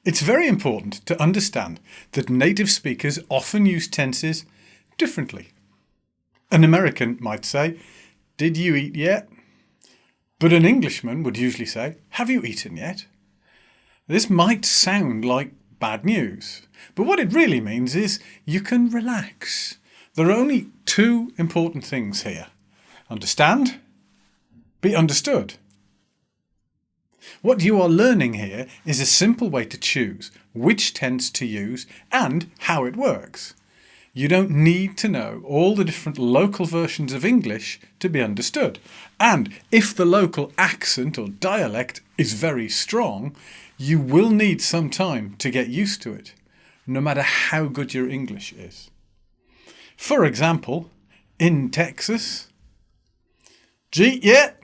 It's very important to understand that native speakers often use tenses differently. An American might say, "Did you eat yet?" But an Englishman would usually say, "Have you eaten yet?" This might sound like bad news, but what it really means is you can relax. There are only two important things here. Understand, be understood. What you are learning here is a simple way to choose which tense to use and how it works. You don't need to know all the different local versions of English to be understood. And if the local accent or dialect is very strong, you will need some time to get used to it, no matter how good your English is. For example, in Texas, "G yet?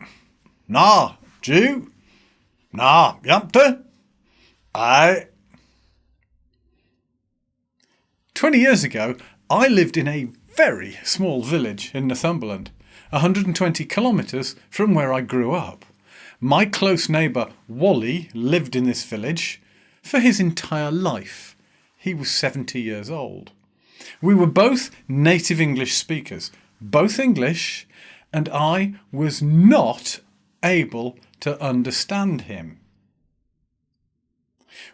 Nah, Jew? Nah, jumpte? I." 20 years ago, I lived in a very small village in Northumberland, 120 kilometres from where I grew up. My close neighbour Wally lived in this village for his entire life. He was 70 years old. We were both native English speakers, both English, and I was not able to understand him.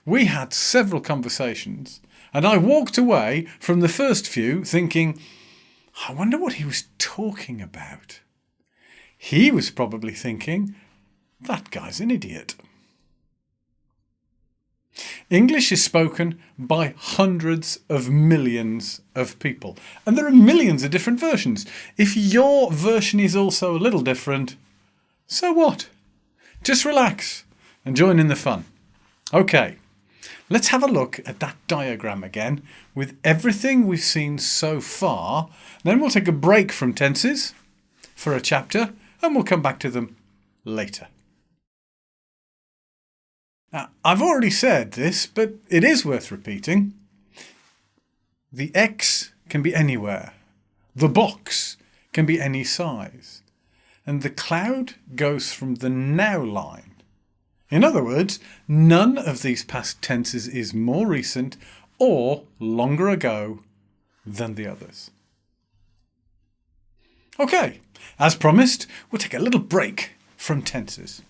We had several conversations, and I walked away from the first few thinking, I wonder what he was talking about. He was probably thinking, that guy's an idiot. English is spoken by hundreds of millions of people, and there are millions of different versions. If your version is also a little different, so what? Just relax and join in the fun. Okay, let's have a look at that diagram again with everything we've seen so far. Then we'll take a break from tenses for a chapter and we'll come back to them later. Now, I've already said this, but it is worth repeating. The X can be anywhere. The box can be any size. And the cloud goes from the now line. In other words, none of these past tenses is more recent or longer ago than the others. Okay, as promised, we'll take a little break from tenses.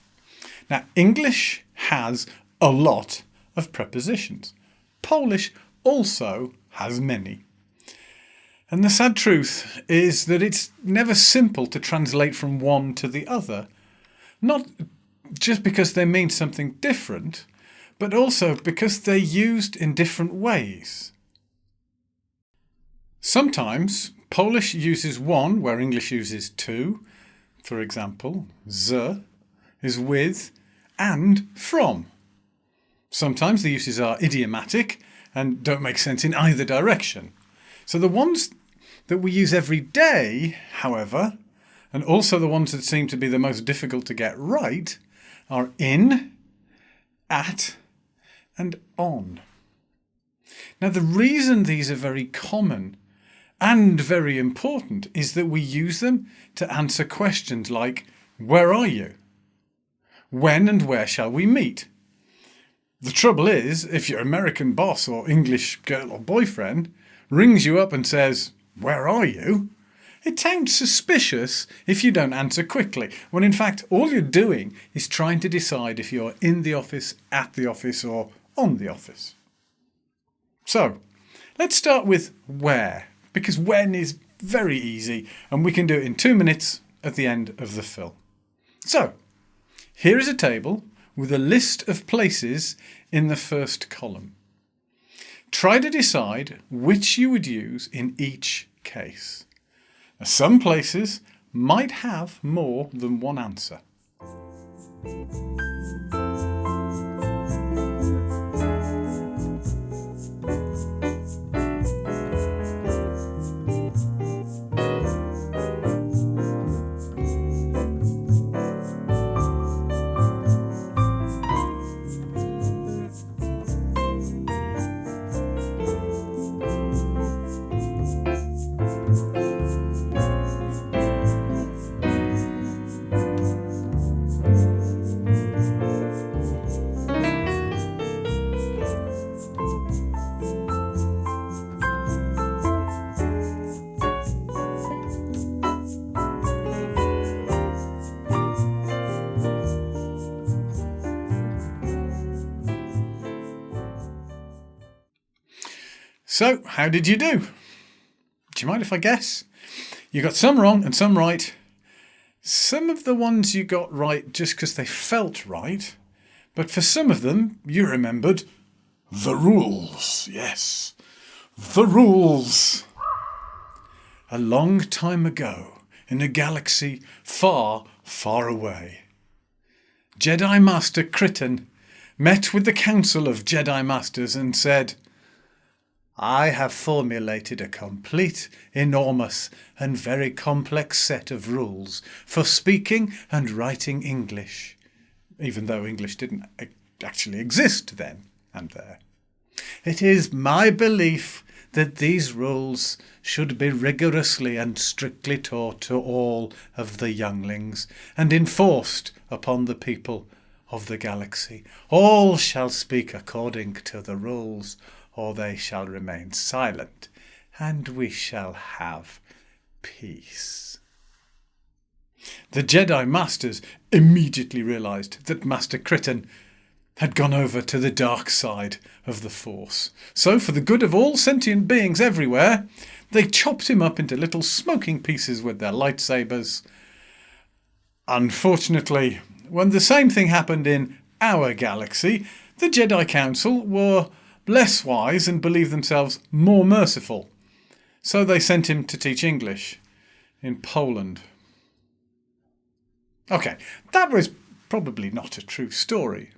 Now, English has a lot of prepositions. Polish also has many. And the sad truth is that it's never simple to translate from one to the other, not just because they mean something different, but also because they're used in different ways. Sometimes Polish uses one where English uses two. For example, z is with and from. Sometimes the uses are idiomatic and don't make sense in either direction. So the ones that we use every day, however, and also the ones that seem to be the most difficult to get right, are in, at, and on. Now, the reason these are very common and very important is that we use them to answer questions like, where are you? When and where shall we meet? The trouble is, if your American boss or English girl or boyfriend rings you up and says, where are you? It sounds suspicious if you don't answer quickly, when in fact all you're doing is trying to decide if you're in the office, at the office, or on the office. So, let's start with where, because when is very easy and we can do it in 2 minutes at the end of the fill. So, here is a table with a list of places in the first column. Try to decide which you would use in each case. Now, some places might have more than one answer. So, how did you do? Do you mind if I guess? You got some wrong and some right. Some of the ones you got right just because they felt right, but for some of them you remembered the rules. Yes, the rules. A long time ago, in a galaxy far, far away, Jedi Master Crichton met with the Council of Jedi Masters and said, I have formulated a complete, enormous and very complex set of rules for speaking and writing English, even though English didn't actually exist then and there. It is my belief that these rules should be rigorously and strictly taught to all of the younglings and enforced upon the people of the galaxy. All shall speak according to the rules, or they shall remain silent, and we shall have peace. The Jedi Masters immediately realised that Master Crichton had gone over to the dark side of the Force. So, for the good of all sentient beings everywhere, they chopped him up into little smoking pieces with their lightsabers. Unfortunately, when the same thing happened in our galaxy, the Jedi Council were less wise and believed themselves more merciful. So they sent him to teach English in Poland. Okay, that was probably not a true story.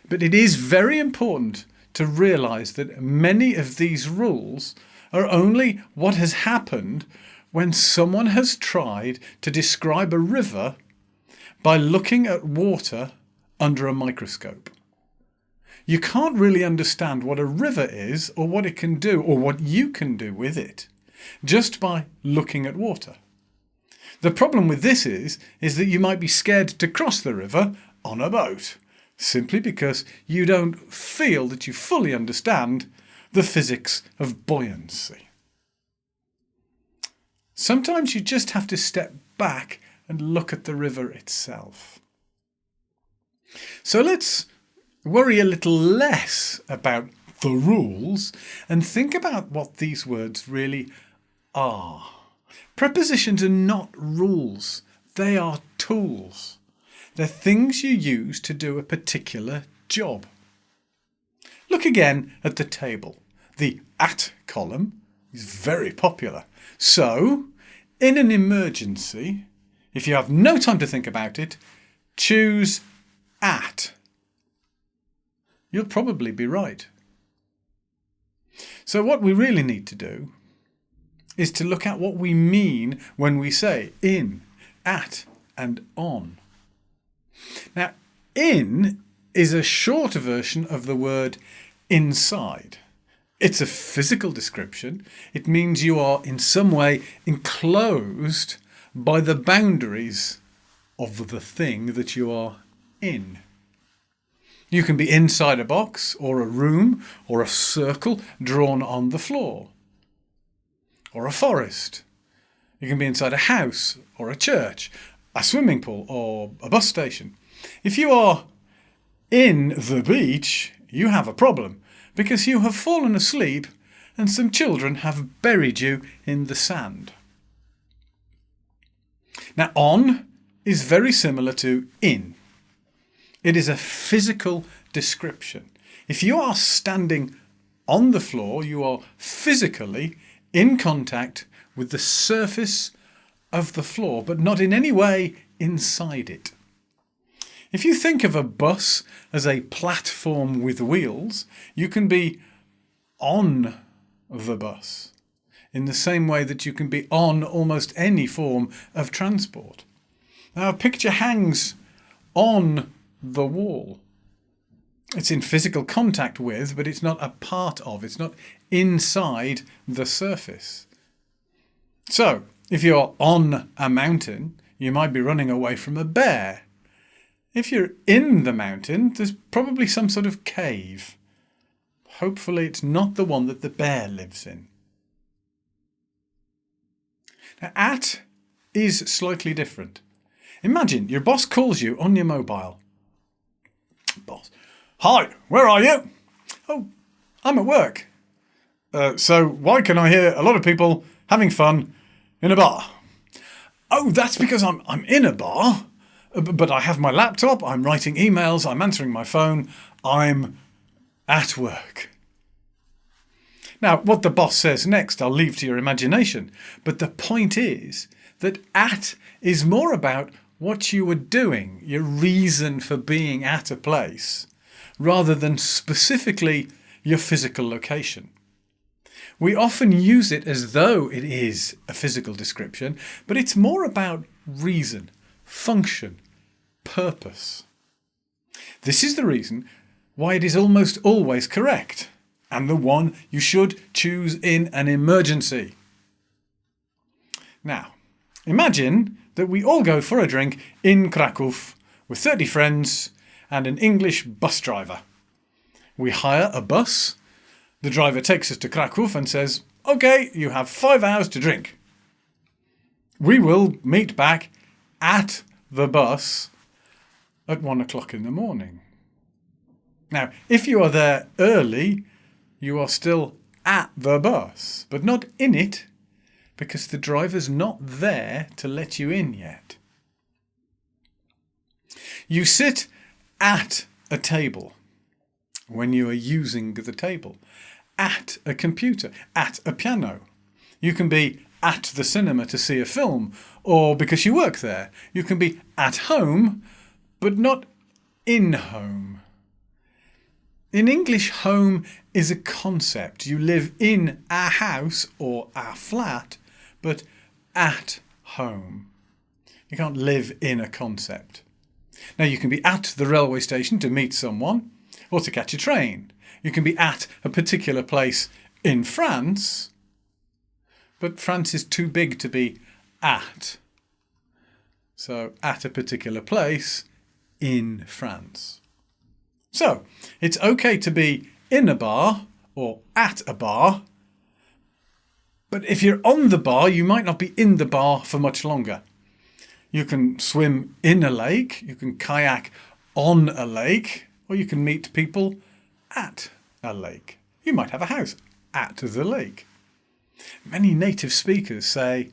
But it is very important to realise that many of these rules are only what has happened when someone has tried to describe a river by looking at water under a microscope. You can't really understand what a river is or what it can do or what you can do with it just by looking at water. The problem with this is that you might be scared to cross the river on a boat simply because you don't feel that you fully understand the physics of buoyancy. Sometimes you just have to step back and look at the river itself. So let's worry a little less about the rules and think about what these words really are. Prepositions are not rules, they are tools. They're things you use to do a particular job. Look again at the table. The at column is very popular. So, in an emergency, if you have no time to think about it, choose at. You'll probably be right. So what we really need to do is to look at what we mean when we say in, at, and on. Now, in is a shorter version of the word inside. It's a physical description. It means you are in some way enclosed by the boundaries of the thing that you are in. You can be inside a box or a room or a circle drawn on the floor or a forest. You can be inside a house or a church, a swimming pool or a bus station. If you are in the beach, you have a problem because you have fallen asleep and some children have buried you in the sand. Now, on is very similar to in. It is a physical description. If you are standing on the floor, you are physically in contact with the surface of the floor, but not in any way inside it. If you think of a bus as a platform with wheels, you can be on the bus in the same way that you can be on almost any form of transport. Now, a picture hangs on the wall. It's in physical contact with, but it's not a part of, it's not inside the surface. So, if you're on a mountain, you might be running away from a bear. If you're in the mountain, there's probably some sort of cave. Hopefully it's not the one that the bear lives in. Now, at is slightly different. Imagine your boss calls you on your mobile. Boss, hi, where are you? Oh, I'm at work. So why can I hear a lot of people having fun in a bar? Oh, that's because I'm in a bar, but I have my laptop, I'm writing emails, I'm answering my phone, I'm at work. Now, what the boss says next, I'll leave to your imagination. But the point is that at is more about what you were doing, your reason for being at a place, rather than specifically your physical location. We often use it as though it is a physical description, but it's more about reason, function, purpose. This is the reason why it is almost always correct, and the one you should choose in an emergency. Now, imagine that we all go for a drink in Kraków with 30 friends and an English bus driver. We hire a bus. The driver takes us to Kraków and says, OK, you have 5 hours to drink. We will meet back at the bus at 1 o'clock in the morning. Now, if you are there early, you are still at the bus, but not in it, because the driver's not there to let you in yet. You sit at a table when you are using the table, at a computer, at a piano. You can be at the cinema to see a film, or because you work there. You can be at home, but not in home. In English, home is a concept. You live in a house or a flat, but at home. You can't live in a concept. Now, you can be at the railway station to meet someone or to catch a train. You can be at a particular place in France, but France is too big to be at. So, at a particular place in France. So, it's okay to be in a bar or at a bar, but if you're on the bar, you might not be in the bar for much longer. You can swim in a lake, you can kayak on a lake, or you can meet people at a lake. You might have a house at the lake. Many native speakers say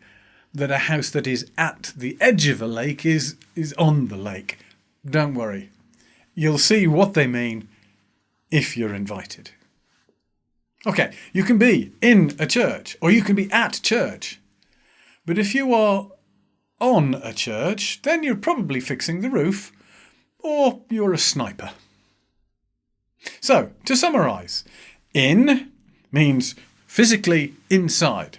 that a house that is at the edge of a lake is on the lake. Don't worry. You'll see what they mean if you're invited. Okay, you can be in a church or you can be at church. But if you are on a church, then you're probably fixing the roof or you're a sniper. So, to summarise, in means physically inside.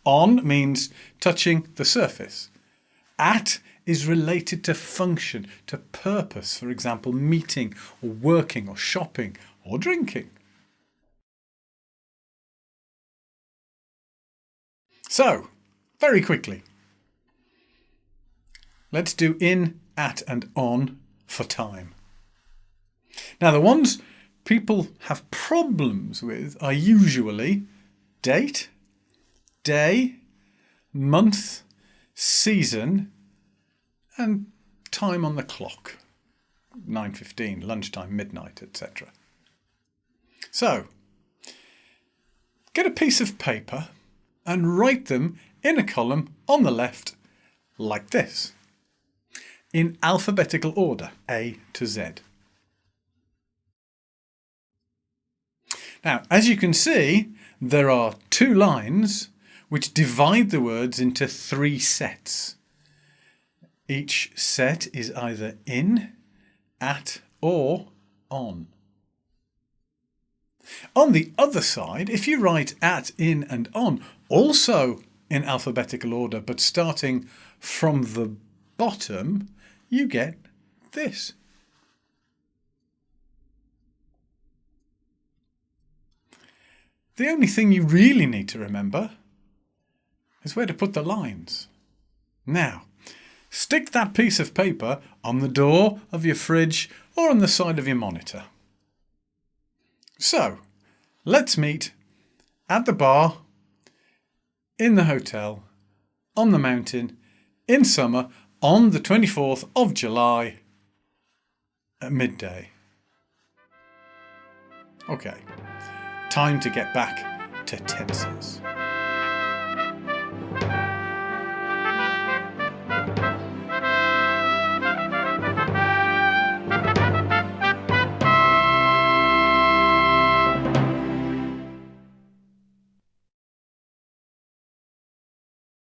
On means touching the surface. At is related to function, to purpose, for example, meeting or working or shopping or drinking. So, very quickly, let's do in, at and on for time. Now, the ones people have problems with are usually date, day, month, season, and time on the clock. 9:15, lunchtime, midnight, etc. So, get a piece of paper and write them in a column on the left like this, in alphabetical order, A to Z. Now, as you can see, there are 2 lines which divide the words into 3 sets. Each set is either in, at, or on. On the other side, if you write at, in, and on, also in alphabetical order, but starting from the bottom, you get this. The only thing you really need to remember is where to put the lines. Now, stick that piece of paper on the door of your fridge or on the side of your monitor. So, let's meet at the bar, in the hotel, on the mountain, in summer, on the 24th of July at midday. Okay, time to get back to tenses.